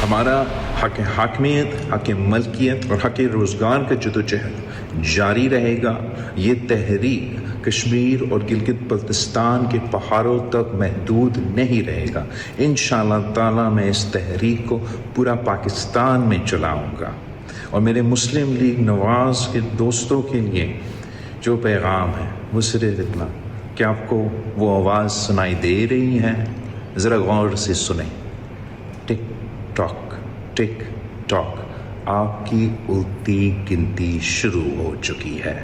हमारा हक हाकमियत, हक मलकियत और हक रोज़गार का जदोजहद जारी रहेगा। ये तहरीक कश्मीर और गिलगित बल्तिस्तान के पहाड़ों तक महदूद नहीं रहेगा। इंशाअल्लाह ताला मैं इस तहरीक को पूरा पाकिस्तान में चलाऊँगा। और मेरे मुस्लिम लीग नवाज़ के दोस्तों के लिए जो पैगाम है वो सिर्फ इतना कि आपको वो आवाज़ सुनाई दे रही है, ज़रा गौर से सुने। टिक टॉक आपकी उल्टी गिनती शुरू हो चुकी है।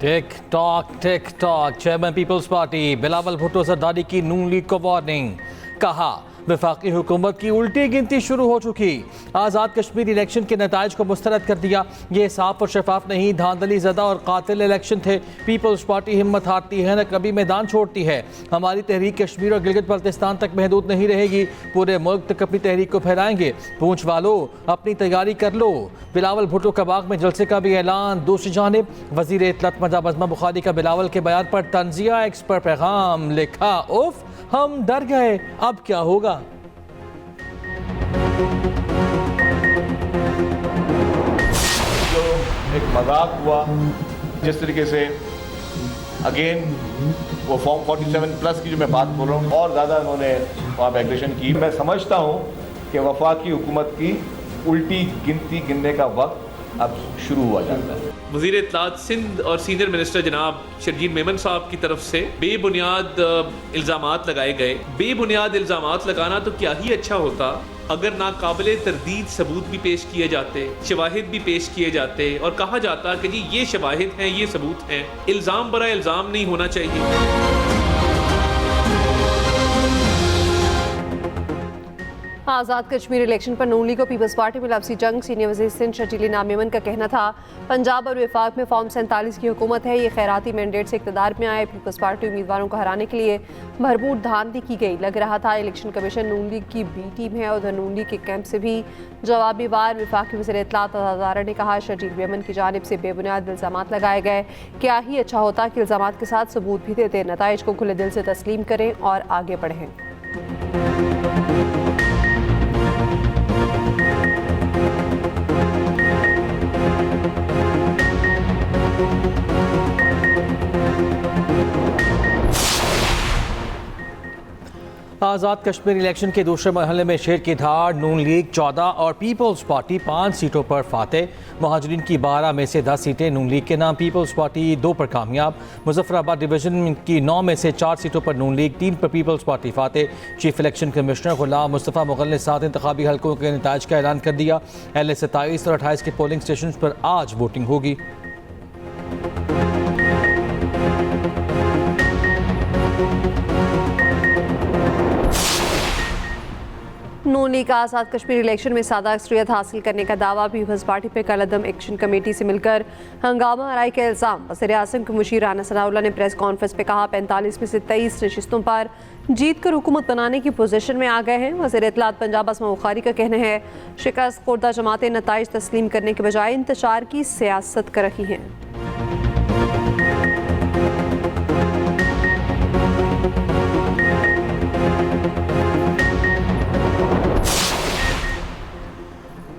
TikTok chairman Peoples Party Bilawal Bhutto Zardari की नून लीग को वार्निंग। कहा वफाकी हुकूमत की उल्टी गिनती शुरू हो चुकी। आज़ाद कश्मीर इलेक्शन के नताइज को मुस्तरद कर दिया। ये साफ और शफाफ नहीं, धांधली ज़दा और कातिल इलेक्शन थे। पीपल्स पार्टी हिम्मत हारती है न कभी मैदान छोड़ती है। हमारी तहरीक कश्मीर और गिलगित बल्तिस्तान तक महदूद नहीं रहेगी, पूरे मुल्क तक अपनी तहरीक को फैलाएंगे। पूंछ वालों अपनी तैयारी कर लो। बिलावल भुट्टो का बाग में जलसे का भी ऐलान। दूसरी जानिब वज़ीर इत्तलात मर्जा बज़मा बुखारी का बिलावल के बयान पर तंजिया एक्स पर पैगाम लिखा, उफ हम डर गए, अब क्या होगा। जो एक मजाक हुआ, जिस तरीके से अगेन वो फॉर्म 47 प्लस की जो मैं बात बोल रहा हूँ और ज़्यादा उन्होंने वहाँ पर एग्रेशन की। मैं समझता हूँ कि वफाकी हुकूमत की उल्टी गिनती गिनने का वक्त अब शुरू हुआ जाता है। वज़ीर इत्तलात सिंध और सीनियर मिनिस्टर जनाब शरजील मेमन साहब की तरफ से बेबुनियाद इल्ज़ामात लगाए गए। बेबुनियाद इल्ज़ामात लगाना तो क्या ही अच्छा होता अगर नाकाबिले तरदीद सबूत भी पेश किए जाते, शवाहिद भी पेश किए जाते और कहा जाता कि जी ये शवाहिद हैं, ये सबूत हैं। इल्ज़ाम बरा इल्ज़ाम नहीं होना चाहिए। आज़ाद कश्मीर इलेक्शन पर नून लीग और पीपल्स पार्टी में लफ्ज़ी जंग। सीनियर वज़ीर सिंध शर्जील इनाम मेमन का कहना था पंजाब और वफाक में फॉर्म 47 की हुकूमत है, ये खैराती मैंडेट से इक़्तिदार में आए। पीपल्स पार्टी उम्मीदवारों को हराने के लिए भरपूर धांधली की गई। लग रहा था इलेक्शन कमीशन नून लीग की बी टीम है। उधर नून लीग के कैंप से भी जवाबी वार वफाकी वज़ीर इत्तलात हज़ारा ने कहा शर्जील मेमन की जानिब से बेबुनियाद इल्ज़ामात लगाए गए। क्या ही अच्छा होता कि इल्ज़ामात के साथ सबूत भी देते। नताइज को खुले दिल से तस्लीम करें और आगे बढ़ें। आज़ाद कश्मीर इलेक्शन के दूसरे मरहले में शेर की धार। नून लीग 14 और पीपल्स पार्टी 5 सीटों पर फाते। महाजरीन की 12 में से 10 सीटें नून लीग के नाम, पीपल्स पार्टी 2 पर कामयाब। मुजफ्फराबाद डिवीजन की 9 में से 4 सीटों पर नून लीग, 3 पर पीपल्स पार्टी फाते। Chief election commissioner Ghulam Mustafa Mughal ने 7 इंतखाबी हल्कों के नताइज का ऐलान कर दिया। LA 27 और 28 के पोलिंग स्टेशन पर आज वोटिंग होगी। नून लीग का आज़ाद कश्मीर इलेक्शन में सादा अक्सरियत हासिल करने का दावा। पीपल्स पार्टी पर कलअदम एक्शन कमेटी से मिलकर हंगामा आराई का इल्ज़ाम। वज़ीर आज़म के मुशीर राना सनाउल्लाह ने प्रेस कॉन्फ्रेंस में कहा 45 में से 23 नशिस्तों पर जीत कर हुकूमत बनाने की पोजीशन में आ गए हैं। वज़ीर इत्तलात पंजाब बज़मा बुखारी का कहना है शिकस्त खुर्दा जमातें नताइज तस्लीम करने के बजाय इंतशार की सियासत कर रही हैं।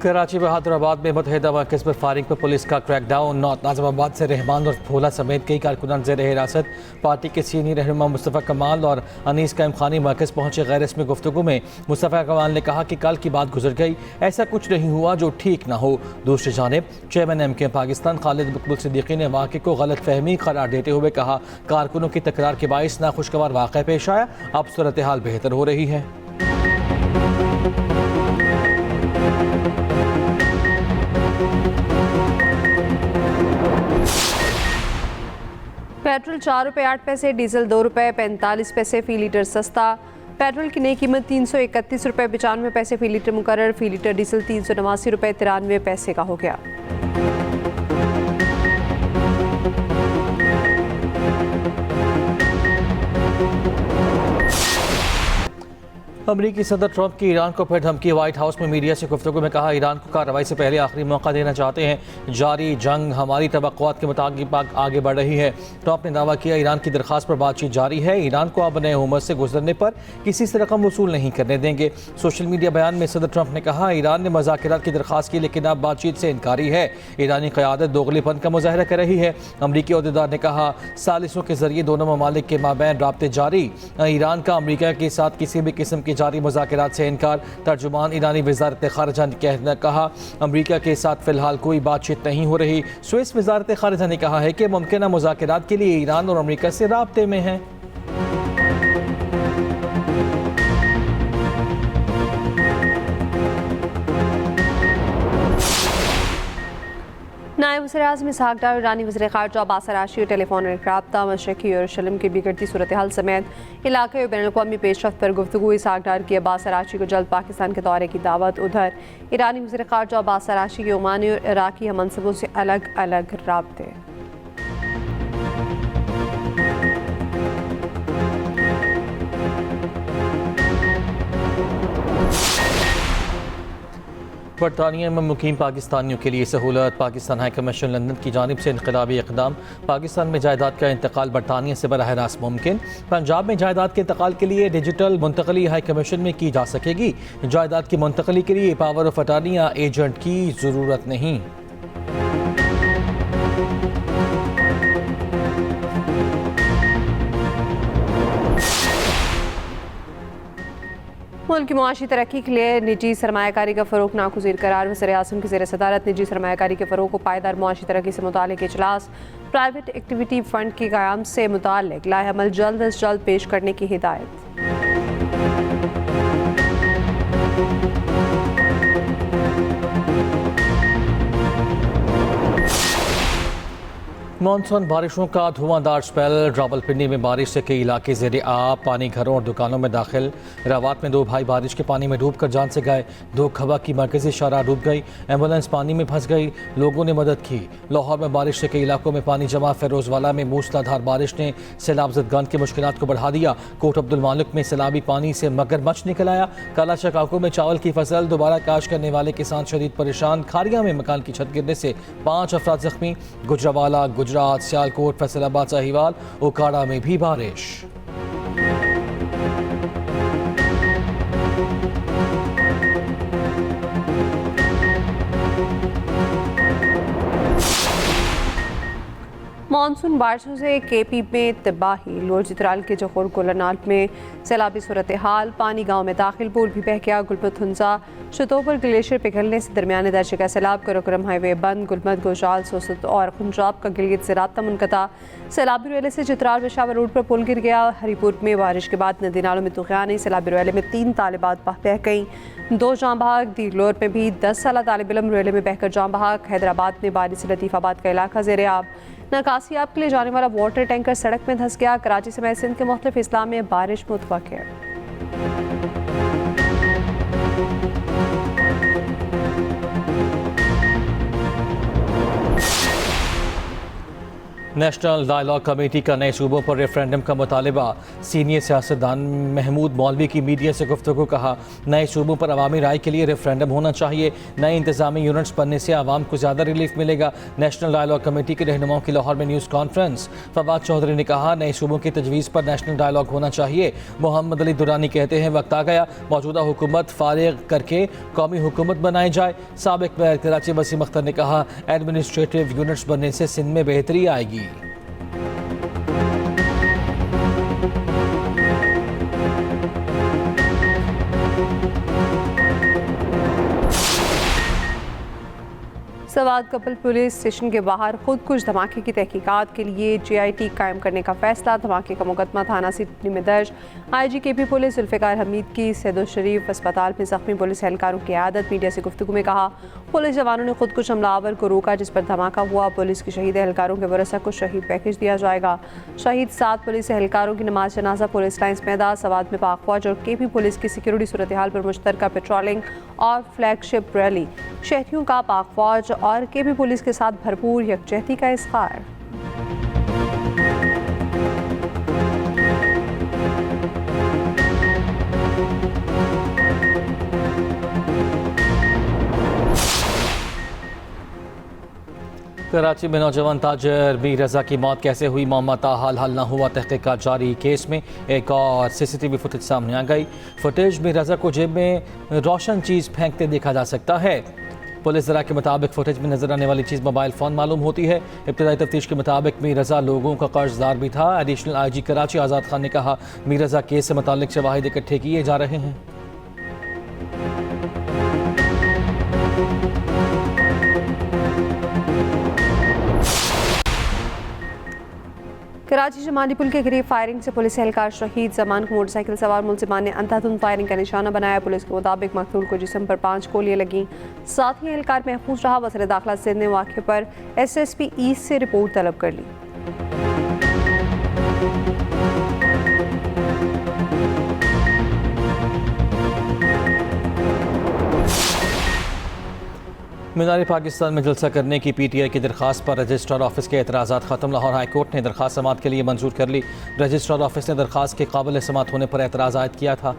कराची बहादुराबाद में मुतहदा मरकज़ पर फायरिंग पर पुलिस का क्रैकडाउन। नॉर्थ नाज़िमाबाद से रहमान और भोला समेत कई कारकुनान ज़ेर हिरासत। पार्टी के सीनियर रहनुमा मुस्तफ़ा कमाल और अनीस कायम खानी मरकज़ पहुँचे। गैर रस्मी गुफ्तगू में मुस्तफ़ा कमाल ने कहा कि कल की बात गुजर गई, ऐसा कुछ नहीं हुआ जो ठीक ना हो। दूसरी जानिब चेयरमैन MK पाकिस्तान खालिद मकबूल सिद्दीकी ने वाक़े को गलत फहमी करार देते हुए कहा कारकुनों की तकरार के बाइस नाखुशगवार वाक़या पेश आया, अब सूरत हाल बेहतर हो रही है। पेट्रोल 4 रुपये 8 पैसे, डीजल 2 रुपये 45 पैसे फ़ी लीटर सस्ता। पेट्रोल की नई कीमत 331 रुपये 95 पैसे फ़ी लीटर मुकर्रर। फ़ी लीटर डीजल 389 रुपये 93 पैसे का हो गया। अमरीकी सदर ट्रंप की ईरान को फिर धमकी। व्हाइट हाउस में मीडिया से गुफ्तगू में कहा, ईरान को कार्रवाई से पहले आखिरी मौका देना चाहते हैं। जारी जंग हमारी तवक्कुआत के मुताबिक आगे बढ़ रही है। ट्रंप ने दावा किया, ईरान की दरख्वास्त पर बातचीत जारी है। ईरान को अब नए हुकूमत से गुजरने पर किसी से रकम वसूल नहीं करने देंगे। सोशल मीडिया बयान में सदर ट्रंप ने कहा, ईरान ने मुज़ाकरात की दरख्वास्त की लेकिन अब बातचीत से इनकारी है। ईरानी क़यादत दोगलेपन का मुजाहरा कर रही है। अमरीकी अहदेदार ने कहा, सालिसों के जरिए दोनों ममालिक के माबैन राब्ते जारी। ईरान का अमरीका के साथ किसी भी किस्म की जारी मुज़ाकरात से इनकार। तर्जुमान ईरानी वज़ारत ख़ारिजा ने कहा, अमरीका के साथ फ़िलहाल कोई बातचीत नहीं हो रही। स्विस वज़ारत ख़ारिजा ने कहा है कि मुमकिन मुज़ाकरात के लिए ईरान और अमरीका से राब्ते में है। नायब वज़ीर-ए-आज़म इसहाक़ डार, ईरानी वज़ीर ख़ारिजा अब्बास अराग़ची और टेलीफोन रब्ता, मशरक़ी यरूशलेम की बिगड़ती सूरत हाल समेत इलाक़े और बैनुल-अक़वामी पेशरफ़्त पर गुफ्तगू। इसहाक़ डार की अब्बास अराग़ची को जल्द पाकिस्तान के दौरे की दावत। उधर ईरानी वज़ीर ख़ारिजा अब्बास अराग़ची के ओमानी और इराक़ी मनसबों से अलग अलग राब्ते। बरतानिया में मुकीम पाकिस्तानियों के लिए सहूलत। पाकिस्तान हाई कमीशन लंदन की जानिब से इनकलाबी इक़दाम। पाकिस्तान में जायदाद का इंतकाल बरतानिया से बराह रास्त मुमकिन। पंजाब में जायदाद के इंतकाल के लिए डिजिटल मुंतकली हाई कमीशन में की जा सकेगी। जायदाद की मुंतकली के लिए पावर ऑफ अटार्नी या एजेंट की ज़रूरत नहीं। मुल्क की मुआशी तरक्की के लिए निजी सरमायाकारी का फ़रोग़ नागुज़ीर करार। वज़ीर-ए-आज़म की ज़ेर सदारत निजी सरमायाकारी के फ़रोग़ को पायदार मुआशी तरक्की से मुताल्लिक़ इजलास। प्राइवेट एक्टिविटी फ़ंड के क़याम से मुताल्लिक़ लाएअमल जल्द अज जल्द पेश करने की हिदायत। मानसून बारिशों का धुआंधार स्पेल। रावलपिंडी में बारिश से कई इलाके ज़ेरे आब। पानी घरों और दुकानों में दाखिल। रावत में 2 भाई बारिश के पानी में डूबकर जान से गए। 2 खबा की मरकज़ी शाहराह डूब गई। एम्बुलेंस पानी में फंस गई। लोगों ने मदद की। लाहौर में बारिश से कई इलाकों में पानी जमा। फिरोजवाला में मूसलाधार बारिश ने सैलाब ज़दगान की मुश्किलात को बढ़ा दिया। कोट अब्दुल मालिक में सैलाबी पानी से मगरमच्छ निकल आया। काला शकाकों में चावल की फसल दोबारा काश करने वाले किसान शदीद परेशान। खारिया में मकान की छत गिरने से 5 अफराद जख्मी। गुजरावाला, गुजरात, सियालकोट, फैसलाबाद, साहिवाल, ओकाड़ा में भी बारिश। मानसून बारिशों से केपी में तबाही। लोर चित्राल के जखोर कोलरनाल में सैलाबी सूरत हाल। पानी गांव में दाखिल। पुल भी बह गया। गुलमत हुंसा शतोबर ग्लेशियर पिघलने से दरमियाने दर्जे का सैलाब। कराकोरम हाईवे बंद। गुलमत, गोशाल, सोसत और खुंजाब का गिलगित से राब्ता मुनक़ता। सैलाबी रेले से चित्राल पेशावर रोड पर पुल गिर गया। हरीपुर में बारिश के बाद नदी नालों में तूफ़ान। सैलाबी रेले में 3 तालिबात बह गईं। 2 जाँ बहाक। दीगलोर में भी 10 साला तालिब इल्म रेले में बहकर जाँ बहाक। हैदराबाद में बारिश से लतीफ़ाबाद का इलाका ज़ेरे आब। नकासियाब के लिए जाने वाला वाटर टैंकर सड़क में धंस गया। कराची समेत सिंध के मुख्तलिफ इस्लाम में बारिश मुतवक्किर। नेशनल डायलॉग कमेटी का नए सूबों पर रेफरेंडम का मुतालबा। सीनियर सियासतदान महमूद मौलवी की मीडिया से गुफ्तगू। कहा, नए सूबों पर अवामी राय के लिए रेफरेंडम होना चाहिए। नए इंतजामी यूनिट्स बनने से आवाम को ज़्यादा रिलीफ मिलेगा। नेशनल डायलॉग कमेटी के रहनुमाओं की लाहौर में न्यूज़ कॉन्फ्रेंस। फवाद चौधरी ने कहा, नए सूबों की तजवीज़ पर नेशनल डायलॉग होना चाहिए। मोहम्मद अली दुरानी कहते हैं, वक्त आ गया मौजूदा हुकूमत फारिग करके कौमी हुकूमत बनाई जाए। साबिक मेयर कराची वसीम अख्तर ने कहा, एडमिनिस्ट्रेटिव यूनिट्स बनने से सिंध में बेहतरी आएगी। सवाद कपल पुलिस स्टेशन के बाहर खुद कुछ धमाके की तहकीकात के लिए JIT कायम करने का फैसला। धमाके का मुकदमा थाना सिटी में दर्ज। IG KP police Zulfiqar Hameed की सैदुल शरीफ अस्पताल में ज़ख्मी पुलिस एहलकारों की आदत। मीडिया से गुफ्तगू में कहा, पुलिस जवानों ने खुद कुछ हमलावर को रोका जिस पर धमाका हुआ। पुलिस के शहीद एहलकारों के वरसा को शहीद पैकेज दिया जाएगा। शहीद 7 पुलिस एहलकारों की नमाज जनाजा पुलिस लाइन्स मैदान। सवाद में पाक फौज और KP पुलिस की सिक्योरिटी सूरत हाल पर मुश्तरका पेट्रोलिंग और फ्लैगशिप रैली। शहरियों का पाक फौज और KP पुलिस के साथ भरपूर यकजहती का इज़हार। कराची में नौजवान ताजर बी रजा की मौत कैसे हुई, मामला ताहाल हल न हुआ, तहकीकात जारी। केस में एक और सीसीटीवी फुटेज सामने आ गई। फुटेज में रजा को जेब में रोशन चीज़ फेंकते देखा जा सकता है। पुलिस ज़रा के मुताबिक फुटेज में नजर आने वाली चीज़ मोबाइल फ़ोन मालूम होती है। इब्तदाई तफ्तीश के मुताबिक मीर रजा लोगों का कर्जदार भी था। एडिशनल IG कराची आज़ाद खान ने कहा, मीर रजा केस से मुताल्लिक शवाहिद इकट्ठे किए जा रहे हैं। कराची जमानी पुल के करीब फायरिंग से पुलिस एहलकार शहीद। जमान को मोटरसाइकिल सवार मुलजिमान ने अंधाधुंध फायरिंग का निशाना बनाया। पुलिस के मुताबिक मकतूल को जिस्म पर 5 गोलियां लगीं। साथ ही एहलकार महफूज रहा। वज़ीर दाखिला सिंध ने वाक़े पर SSP ईस्ट से रिपोर्ट तलब कर ली। मीनार पाकिस्तान में जलसा करने की PTI की दरख्वास्त पर रजिस्ट्रार ऑफिस के एतराज़ात ख़त्म। लाहौर हाई कोर्ट ने दरख्वास्त समाअत के लिए मंजूर कर ली। रजिस्ट्रार ऑफिस ने दरख्वास्त के काबिल समाअत होने पर एतराज़ आयद किया था।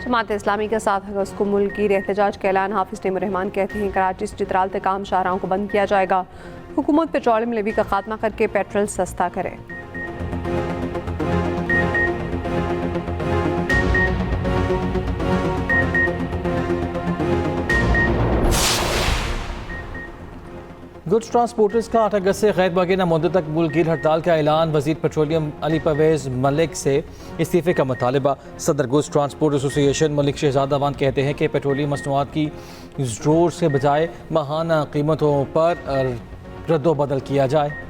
जमात इस्लामी के 7 अगस्त को मुल्की एहतजाज का ऐलान। हाफिज तैमूर रहमान कहते हैं कराची से चित्राल तक आम शाहराहों को बंद किया जाएगा। हुकूमत पेट्रोलियम लेवी का खात्मा करके पेट्रोल सस्ता करे। गुड्स ट्रांसपोर्टर्स का 8 अगस्त से गैर बागीना मुद्दत तक मुल्की हड़ताल का ऐलान। वज़ीर पेट्रोलियम अली परवेज़ मलिक से इस्तीफ़े का मुतालबा। सदर गुड्स ट्रांसपोर्ट एसोसिएशन मलिक शहजादावान कहते हैं कि पेट्रोलियम मसनूआत की ज़ोर से बजाय माहाना कीमतों पर रद्दोबदल किया जाए।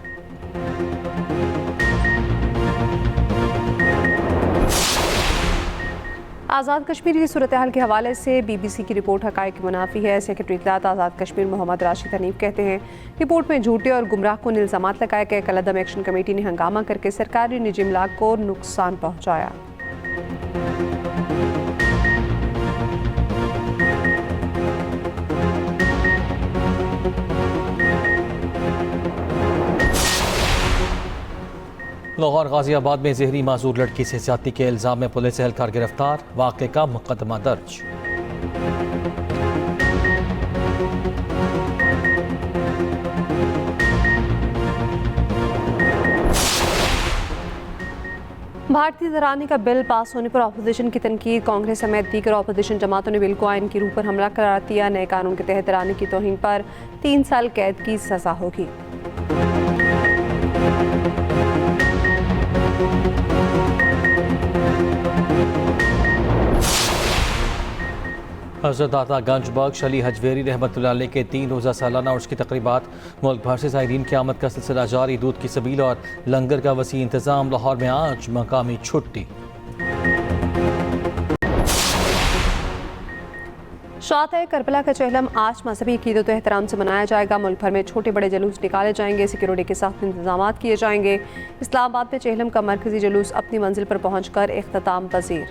आज़ाद कश्मीर की सूरत हाल के हवाले से BBC की रिपोर्ट हक़ाइक़ के मुनाफी है। सेक्रेटरी इत्तलात आज़ाद कश्मीर मोहम्मद राशिद हनीफ कहते हैं रिपोर्ट में झूठे और गुमराह कुन इल्ज़ामात लगाए गए। कलअदम एक्शन कमेटी ने हंगामा करके सरकारी निजी इमलाक को नुकसान पहुँचाया। लाहौर गाजियाबाद में जहरी माजूर लड़की से ज्यादती के इल्जाम में पुलिस एहलकार गिरफ्तार। वाक़े का मुकदमा दर्ज। भारतीय दरानी का बिल पास होने पर अपोजिशन की तनकीद। कांग्रेस समेत दीगर अपोजिशन जमातों ने बिल को आइन की रूह पर हमला करार दिया। नए कानून के तहत दरानी की तौहीन पर 3 साल कैद की सजा होगी। हज़रत दाता गंज बख्श अली हजवेरी रहमतुल्लाह अलैह के 3 रोज़ा सालाना उर्स की तकरीबात। मुल्क भर से ज़ायरीन की आमद का सिलसिला जारी। दूध की सबील और लंगर का वसी इंतज़ाम। लाहौर में आज मकामी छुट्टी। शात करबला का चहलम आज मजहबी अकीदत व एहतराम से मनाया जाएगा। मुल्क भर में छोटे बड़े जुलूस निकाले जाएंगे। सिक्योरिटी के सख्त इंतजाम किए जाएंगे। इस्लामाबाद में चहलम का मरकजी जुलूस अपनी मंजिल पर पहुँच कर इख्तिताम पजीर।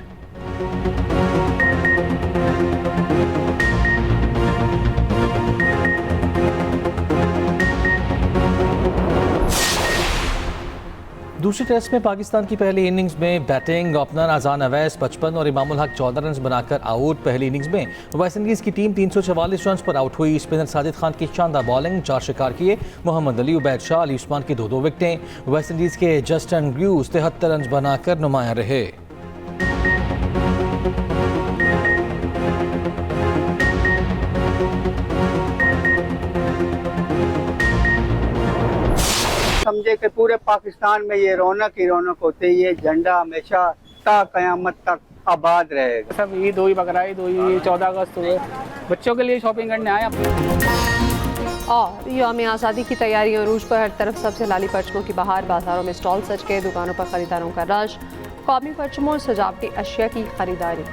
दूसरी टेस्ट में पाकिस्तान की पहली इनिंग्स में बैटिंग ओपनर अजान अवैस 55 और इमामुल हक 14 रन बनाकर आउट। पहली इनिंग्स में वेस्ट इंडीज़ की टीम 344 रन पर आउट हुई। स्पिनर साजिद खान की शानदार बॉलिंग 4 शिकार किए। मोहम्मद अली, उबैद शाह, अली उस्मान की 2-2 विकेटें। वेस्ट इंडीज़ के जस्टिन ड्रूज 73 रन बनाकर नुमाया रहे। समझे कि पूरे पाकिस्तान में ये रौनक ही रौनक होती है। ये झंडा हमेशा ता कयामत तक आबाद रहेगा। सब ईद हुई, बकरा ईद हुई, 14 अगस्त हुए, बच्चों के लिए शॉपिंग करने आए अपने। और यौम आज़ादी की तैयारियां अरूज पर। हर तरफ सबसे लाली परचमों की बहार। बाजारों में स्टॉल सज गए। दुकानों पर खरीदारों का रश। कौमी परचमों और सजावटी अशिया की खरीदारी।